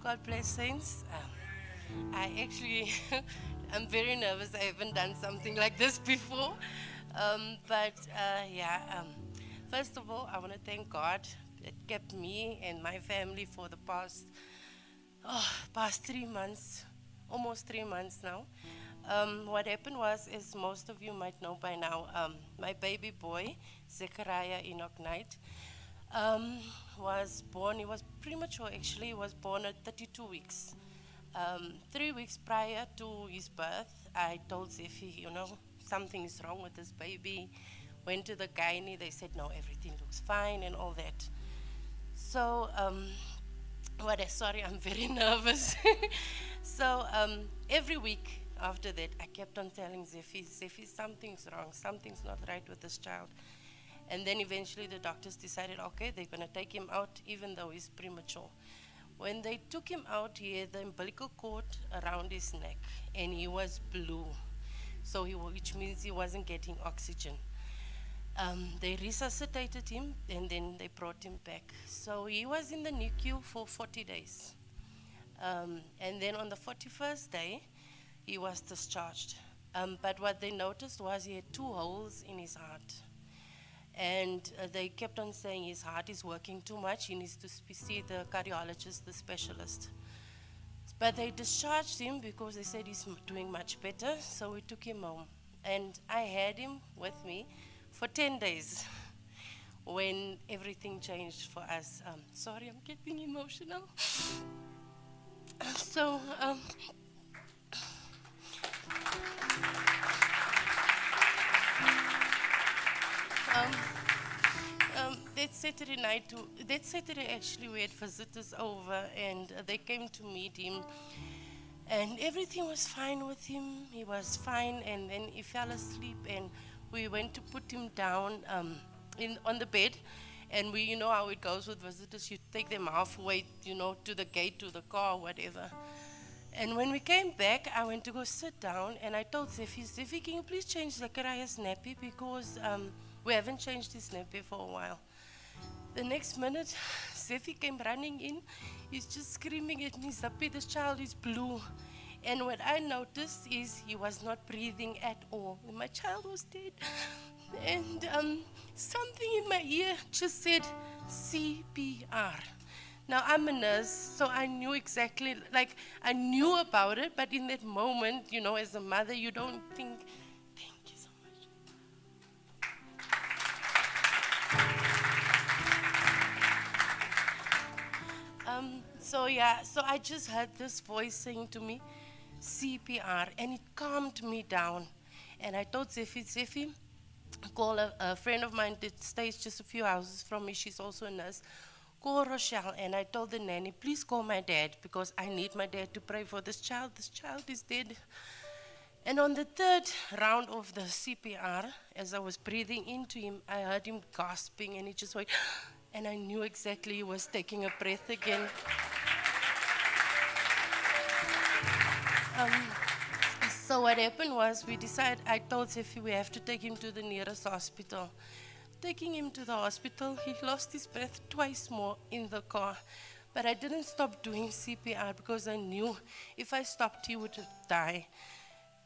God bless saints. I actually, I'm very nervous. I haven't done something like this before. First of all, I want to thank God that kept me and my family for the past 3 months, almost 3 months now. What happened was, as most of you might know by now, my baby boy, Zipporah Enoch Knight, was born. He was premature actually. He was born at 32 weeks. 3 weeks prior to his birth, I told Zephy, something is wrong with this baby. Went to the gynae, they said, no, everything looks fine and all that. So, sorry, I'm very nervous. So, every week after that, I kept on telling Zephy, something's wrong, something's not right with this child. And then eventually the doctors decided, okay, they're going to take him out even though he's premature. When they took him out, he had the umbilical cord around his neck and he was blue, which means he wasn't getting oxygen. They resuscitated him and then they brought him back. So he was in the NICU for 40 days. And then on the 41st day, he was discharged. But what they noticed was he had 2 holes in his heart. And they kept on saying his heart is working too much. He needs to see the cardiologist, the specialist. But they discharged him because they said he's doing much better. So we took him home. And I had him with me for 10 days when everything changed for us. Sorry, I'm getting emotional. So, that Saturday actually we had visitors over and they came to meet him and everything was fine with him. He was fine and then he fell asleep and we went to put him down on the bed, and you know how it goes with visitors, you take them halfway, to the gate, to the car, whatever. And when we came back, I went to go sit down, and I told Zephy, can you please change Zechariah's nappy, because we haven't changed his nappy for a while. The next minute, Zephy came running in. He's just screaming at me, Zappy, this child is blue. And what I noticed is he was not breathing at all. And my child was dead. And something in my ear just said, CPR. Now, I'm a nurse, so I knew exactly, I knew about it, but in that moment, as a mother, you don't think, thank you so much. So I just heard this voice saying to me, CPR, and it calmed me down. And I told Zephy, call a friend of mine that stays just a few houses from me, she's also a nurse, call Rochelle, and I told the nanny, please call my dad, because I need my dad to pray for this child is dead. And on the 3rd round of the CPR, as I was breathing into him, I heard him gasping, and he just went, and I knew exactly he was taking a breath again. So what happened was I told Zephy we have to take him to the nearest hospital. Taking him to the hospital, he lost his breath twice more in the car. But I didn't stop doing CPR because I knew if I stopped, he would die.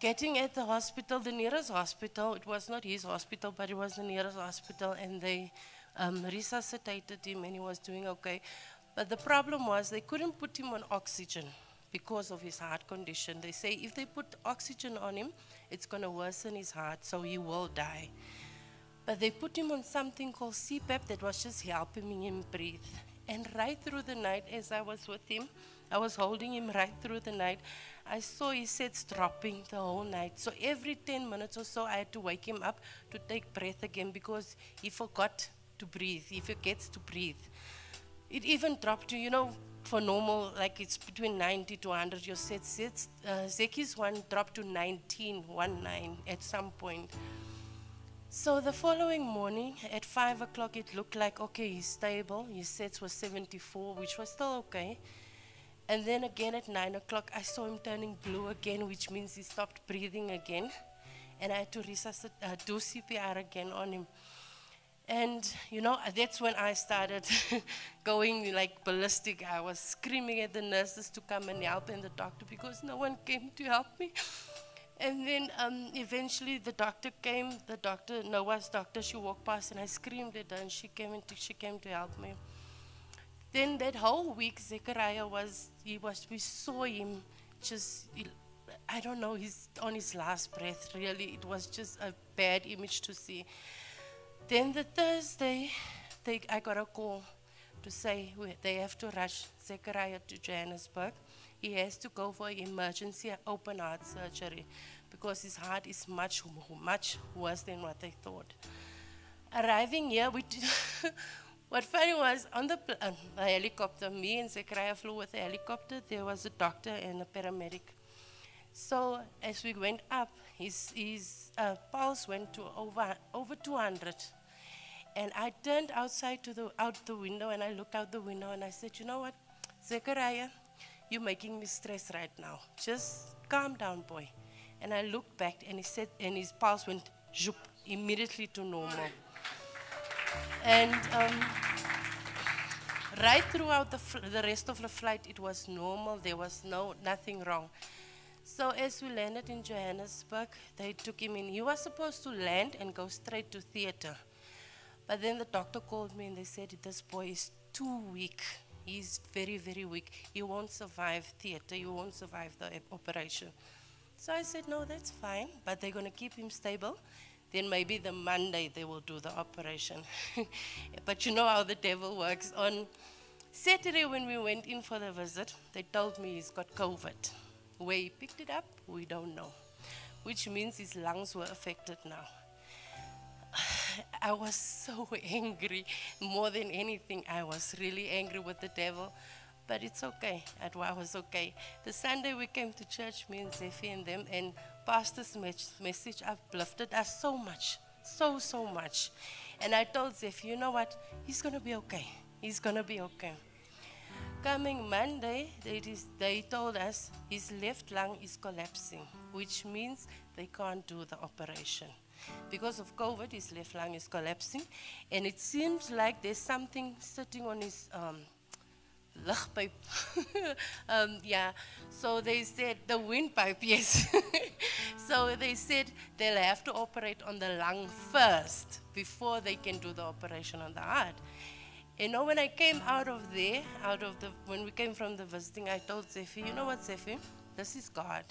Getting at the hospital, the nearest hospital, it was not his hospital, but it was the nearest hospital, and they resuscitated him and he was doing okay. But the problem was they couldn't put him on oxygen because of his heart condition. They say if they put oxygen on him, it's going to worsen his heart, so he will die. But they put him on something called CPAP that was just helping him breathe. And right through the night, as I was with him, I was holding him right through the night, I saw his sets dropping the whole night. So every 10 minutes or so, I had to wake him up to take breath again because he forgot to breathe. He forgets to breathe. It even dropped to, for normal, it's between 90 to 100, your sets. Zeki's one dropped to 19 at some point. So the following morning at 5 o'clock, it looked like, okay, he's stable. His sets was 74, which was still okay. And then again at 9 o'clock, I saw him turning blue again, which means he stopped breathing again. And I had to do CPR again on him. And, that's when I started going like ballistic. I was screaming at the nurses to come and help and the doctor because no one came to help me. And then eventually the doctor came, Noah's doctor, she walked past and I screamed at her and she came to help me. Then that whole week, Zechariah we saw him just, I don't know, he's on his last breath, really. It was just a bad image to see. Then the Thursday, I got a call to say they have to rush Zechariah to Johannesburg. He has to go for emergency open heart surgery because his heart is much, much worse than what they thought. Arriving here, what funny was, on the helicopter, me and Zechariah flew with a helicopter. There was a doctor and a paramedic. So as we went up, his pulse went to over 200. And I turned out the window and I looked out the window and I said, you know what, Zechariah, you're making me stress right now. Just calm down, boy. And I looked back and his pulse went zoop, immediately to normal. And right throughout the rest of the flight, it was normal. There was nothing wrong. So as we landed in Johannesburg, they took him in. He was supposed to land and go straight to theater. But then the doctor called me and they said, this boy is too weak. He's very, very weak. He won't survive theater. He won't survive the operation. So I said, no, that's fine. But they're going to keep him stable. Then maybe the Monday they will do the operation. But you know how the devil works. On Saturday when we went in for the visit, they told me he's got COVID. Where he picked it up, we don't know. Which means his lungs were affected now. I was so angry. More than anything, I was really angry with the devil. But it's okay. I was okay. The Sunday we came to church, me and Zephy and them, and Pastor's message uplifted us so much. So much. And I told Zephy, you know what? He's going to be okay. He's going to be okay. Coming Monday, they told us his left lung is collapsing, which means they can't do the operation. Because of COVID, his left lung is collapsing, and it seems like there's something sitting on his lugpipe. So they said, the windpipe, yes. So they said they'll have to operate on the lung first before they can do the operation on the heart. When I came when we came from the visiting, I told Zephy, you know what, Zephy, this is God.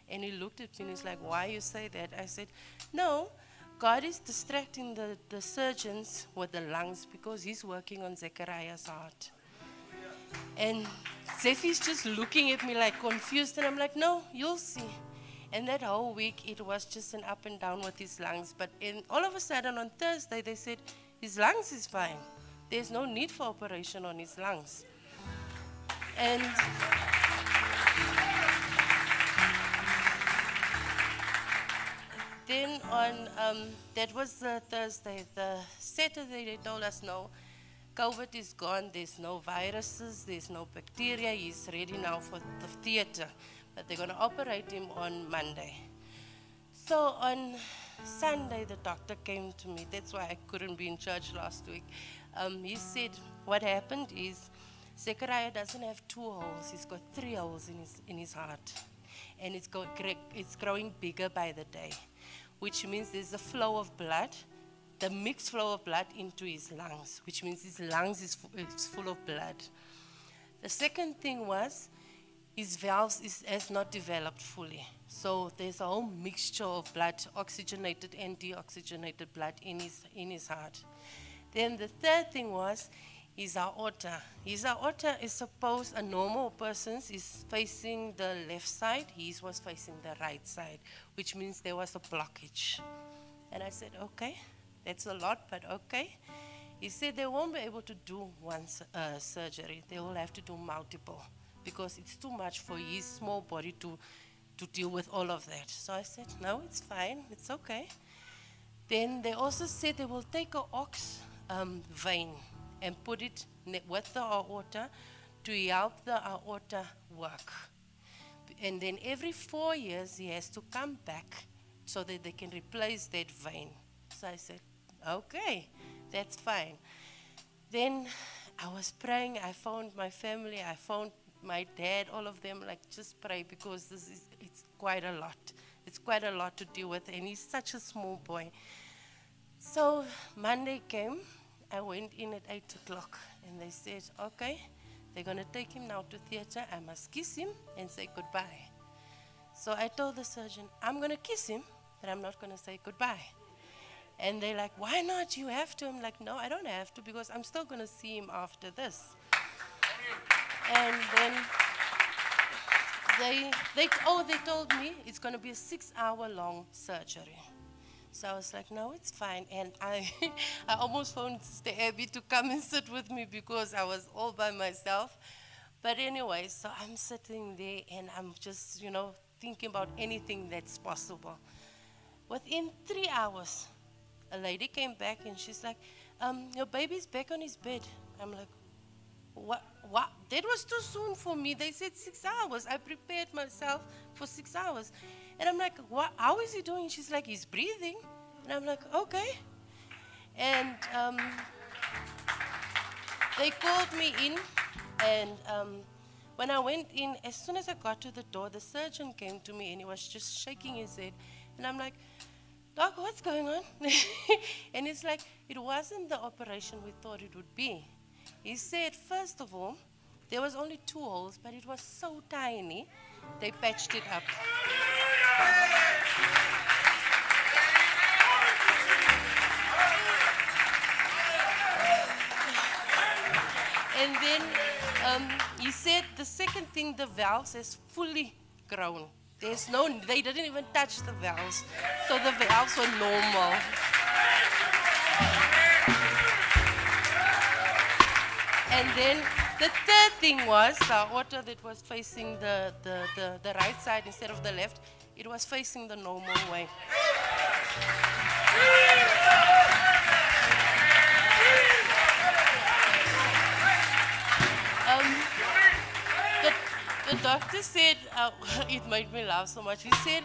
And he looked at me and he's like, why you say that? I said, no, God is distracting the surgeons with the lungs because he's working on Zechariah's heart. And Zephy's just looking at me like confused, and I'm like, no, you'll see. And that whole week, it was just an up and down with his lungs. But all of a sudden on Thursday, they said, his lungs is fine. There's no need for operation on his lungs. And then that was the Thursday. The Saturday, they told us, no, COVID is gone. There's no viruses. There's no bacteria. He's ready now for the theater. But they're going to operate him on Monday. So on Sunday, the doctor came to me. That's why I couldn't be in church last week. He said, what happened is Zechariah doesn't have 2 holes. He's got 3 holes in his heart. And it's growing bigger by the day, which means there's a flow of blood, the mixed flow of blood into his lungs, which means his lungs is full of blood. The second thing was his valves has not developed fully. So there's a whole mixture of blood, oxygenated and deoxygenated blood in his heart. Then the third thing was his aorta. His aorta is supposed, a normal person's is facing the left side. His was facing the right side, which means there was a blockage. And I said, okay, that's a lot, but okay. He said they won't be able to do one surgery. They will have to do multiple because it's too much for his small body to deal with all of that. So I said, no, it's fine. It's okay. Then they also said they will take an ox vein and put it with the aorta to help the aorta work. And then every 4 years, he has to come back so that they can replace that vein. So I said, okay, that's fine. Then I was praying. I found my family. I found my dad, all of them, like, just pray because it's quite a lot. It's quite a lot to deal with, and he's such a small boy. So Monday came. I went in at 8 o'clock, and they said, okay, they're going to take him now to theater. I must kiss him and say goodbye. So I told the surgeon, I'm going to kiss him, but I'm not going to say goodbye. And they're like, why not? You have to. I'm like, no, I don't have to, because I'm still going to see him after this. And then they told me it's going to be a 6-hour-long surgery. So I was like, no, it's fine. And I almost phoned Sister Abby to come and sit with me because I was all by myself. But anyway, so I'm sitting there and I'm just, thinking about anything that's possible. Within 3 hours, a lady came back and she's like, your baby's back on his bed. I'm like, what? That was too soon for me. They said 6 hours. I prepared myself for 6 hours. And I'm like, what? How is he doing? She's like, he's breathing. And I'm like, okay. And they called me in. And when I went in, as soon as I got to the door, the surgeon came to me and he was just shaking his head. And I'm like, Doc, what's going on? And it's like, it wasn't the operation we thought it would be. He said, first of all, there was only 2 holes, but it was so tiny, they patched it up. And then he said the second thing, the valves has fully grown. They didn't even touch the valves, so the valves were normal. And then the third thing was the aorta that was facing the right side instead of the left, it was facing the normal way. The doctor said, it made me laugh so much. He said,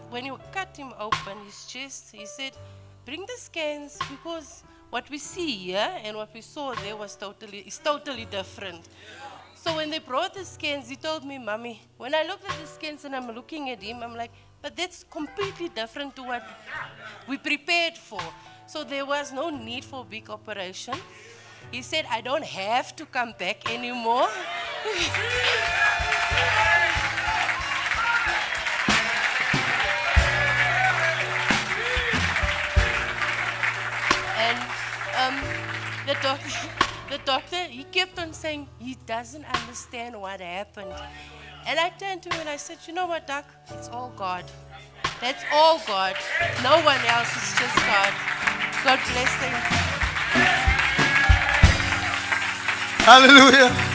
when you cut him open, his chest, he said, bring the scans because what we see here and what we saw there is totally different. So when they brought the scans, he told me, Mommy, when I looked at the scans and I'm looking at him, I'm like, but that's completely different to what we prepared for. So there was no need for a big operation. He said, I don't have to come back anymore. And the doctor, he kept on saying he doesn't understand what happened. And I turned to him and I said, you know what, Doc? It's all God. That's all God. No one else, it's just God. God bless them. Hallelujah.